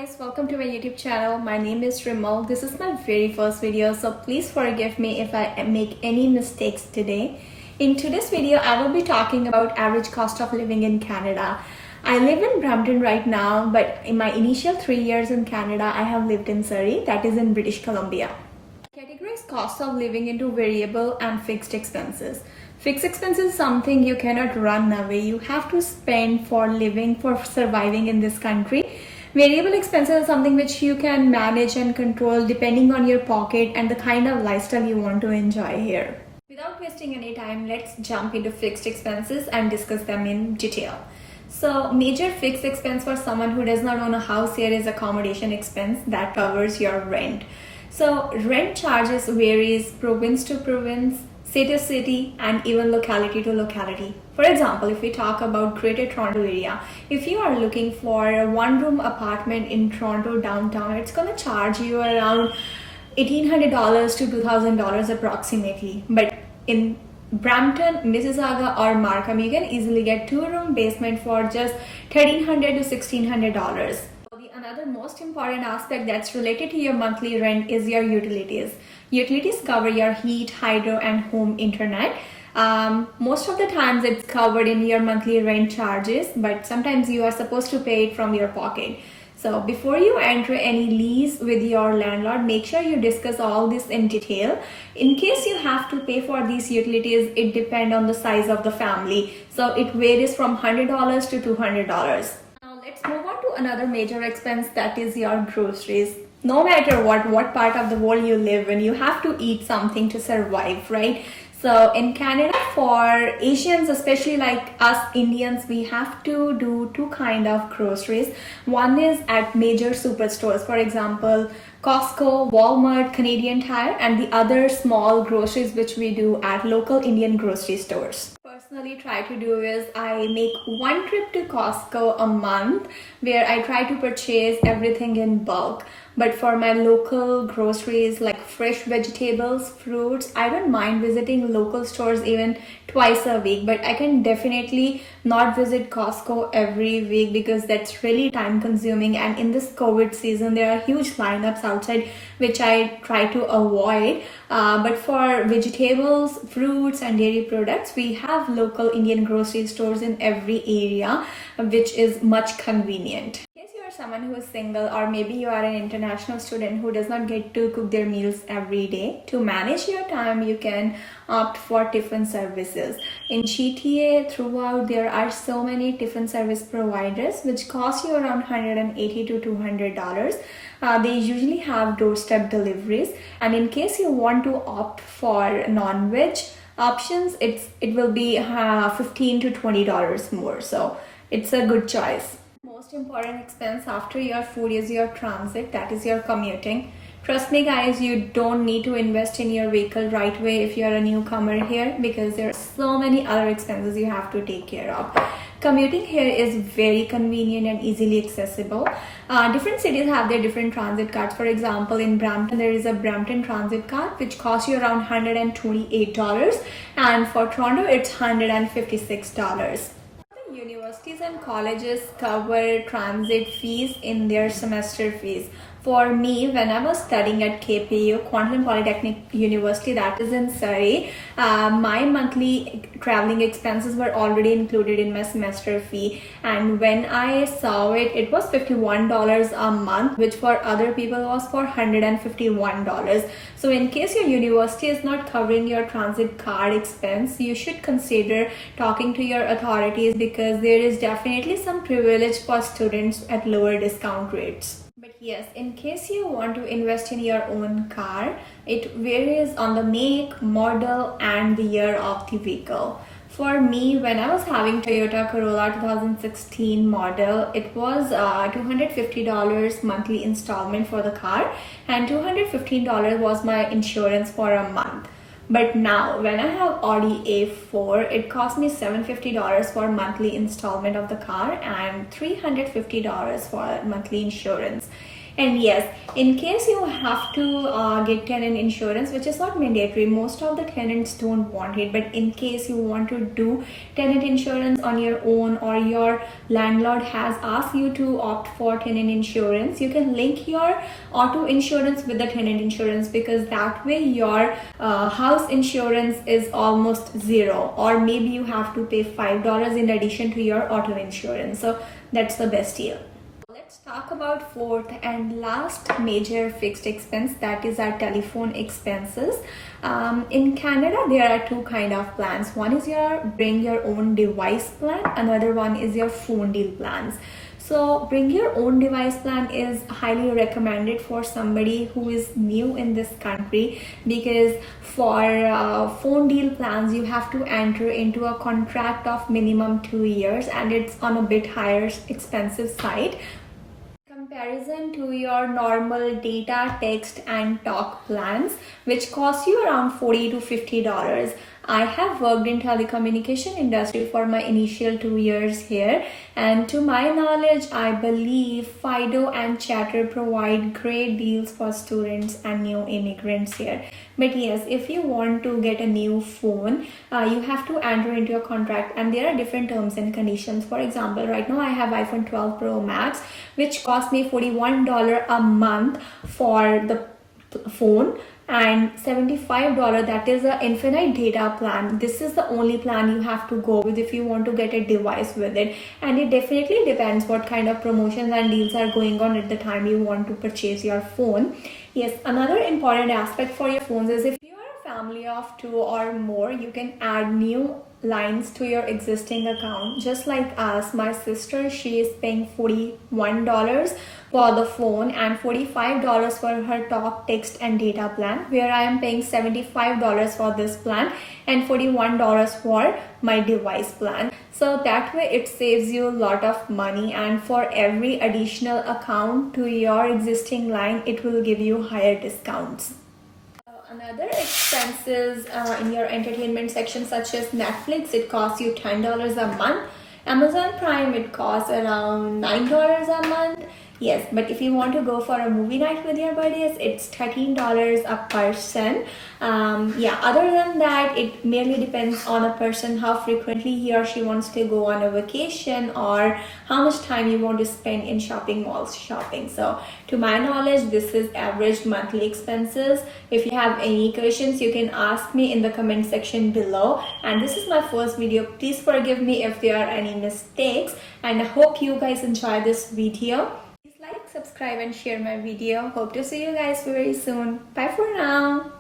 guys, welcome to my YouTube channel. My name is Rimal. This is my very first video, so please forgive me if I make any mistakes today. In today's video, I will be talking about average cost of living in Canada. I live in Brampton right now, but in my initial 3 years in Canada, I have lived in Surrey, that is in British Columbia. Categorize cost of living into variable and fixed expenses. Fixed expenses is something you cannot run away. You have to spend for living, for surviving in this country. Variable expenses is something which you can manage and control depending on your pocket and the kind of lifestyle you want to enjoy here. Without wasting any time, let's jump into fixed expenses and discuss them in detail. So major fixed expense for someone who does not own a house here is accommodation expense that covers your rent. So rent charges varies province to province, city to city, and even locality to locality. For example, if we talk about Greater Toronto area, if you are looking for a one-room apartment in Toronto downtown, it's going to charge you around $1,800 to $2,000 approximately. But in Brampton, Mississauga, or Markham, you can easily get two-room basement for just $1,300 to $1,600. Another most important aspect that's related to your monthly rent is your utilities. Utilities cover your heat, hydro, and home internet. Most of the times it's covered in your monthly rent charges, but sometimes you are supposed to pay it from your pocket. So before you enter any lease with your landlord, make sure you discuss all this in detail. In case you have to pay for these utilities, it depends on the size of the family. So it varies from $100 to $200. Let's move on to another major expense, that is your groceries. No matter what part of the world you live in, you have to eat something to survive, right? So in Canada, for Asians, especially like us Indians, we have to do two kind of groceries. One is at major superstores, for example, Costco, Walmart, Canadian Tire, and the other small groceries which we do at local Indian grocery stores. Personally try to do is I make one trip to Costco a month where I try to purchase everything in bulk. But for my local groceries like fresh vegetables, fruits, I don't mind visiting local stores even twice a week, but I can definitely not visit Costco every week because that's really time consuming, and in this COVID season there are huge lineups outside which I try to avoid. But for vegetables, fruits, and dairy products, we have local Indian grocery stores in every area, which is much convenient. Someone who is single, or maybe you are an international student who does not get to cook their meals every day, to manage your time you can opt for tiffin services. In GTA throughout, there are so many tiffin service providers which cost you around $180 to $200. They usually have doorstep deliveries, and in case you want to opt for non-veg options, it will be $15 to $20 more, so it's a good choice. Most important expense after your food is your transit, that is your commuting. Trust me guys, you don't need to invest in your vehicle right away if you're a newcomer here, because there are so many other expenses you have to take care of. Commuting here is very convenient and easily accessible. Different cities have their different transit cards. For example, in Brampton, there is a Brampton transit card which costs you around $128, and for Toronto, it's $156. Universities and colleges cover transit fees in their semester fees. For me, when I was studying at KPU, Kwantlen Polytechnic University, that is in Surrey, my monthly traveling expenses were already included in my semester fee. And when I saw it, it was $51 a month, which for other people was for $151. So in case your university is not covering your transit card expense, you should consider talking to your authorities, because there is definitely some privilege for students at lower discount rates. But yes, in case you want to invest in your own car, it varies on the make, model, and the year of the vehicle. For me, when I was having Toyota Corolla 2016 model, it was $250 monthly installment for the car, and $215 was my insurance for a month. But now when I have Audi A4, it cost me $750 for monthly installment of the car and $350 for monthly insurance. And yes, in case you have to get tenant insurance, which is not mandatory, most of the tenants don't want it, but in case you want to do tenant insurance on your own, or your landlord has asked you to opt for tenant insurance, you can link your auto insurance with the tenant insurance, because that way your house insurance is almost zero, or maybe you have to pay $5 in addition to your auto insurance. So that's the best deal. Let's talk about fourth and last major fixed expense, that is our telephone expenses. In Canada, there are two kind of plans. One is your bring your own device plan, another one is your phone deal plans. So bring your own device plan is highly recommended for somebody who is new in this country, because for phone deal plans you have to enter into a contract of minimum 2 years, and it's on a bit higher expensive side comparison to your normal data, text and talk plans, which cost you around $40 to $50. I have worked in telecommunication industry for my initial 2 years here, and to my knowledge, I believe Fido and Chatter provide great deals for students and new immigrants here. But yes, if you want to get a new phone, you have to enter into a contract, and there are different terms and conditions. For example, right now I have iPhone 12 Pro Max, which cost me $41 a month for the phone, and $75, that is an infinite data plan. This is the only plan you have to go with if you want to get a device with it, and it definitely depends what kind of promotions and deals are going on at the time you want to purchase your phone. Yes, another important aspect for your phones is if you are a family of 2 or more, you can add new lines to your existing account. Just like us, my sister, she is paying $41 for the phone and $45 for her talk, text and data plan, where I am paying $75 for this plan and $41 for my device plan. So that way it saves you a lot of money, and for every additional account to your existing line, it will give you higher discounts. Another expenses in your entertainment section, such as Netflix, it costs you $10 a month. Amazon Prime, it costs around $9 a month. Yes, but if you want to go for a movie night with your buddies, it's $13 a person. Yeah, other than that, it merely depends on a person how frequently he or she wants to go on a vacation, or how much time you want to spend in shopping malls shopping. So to my knowledge, this is average monthly expenses. If you have any questions, you can ask me in the comment section below. And this is my first video. Please forgive me if there are any mistakes, and I hope you guys enjoy this video. Like, subscribe and share my video. Hope to see you guys very soon. Bye for now.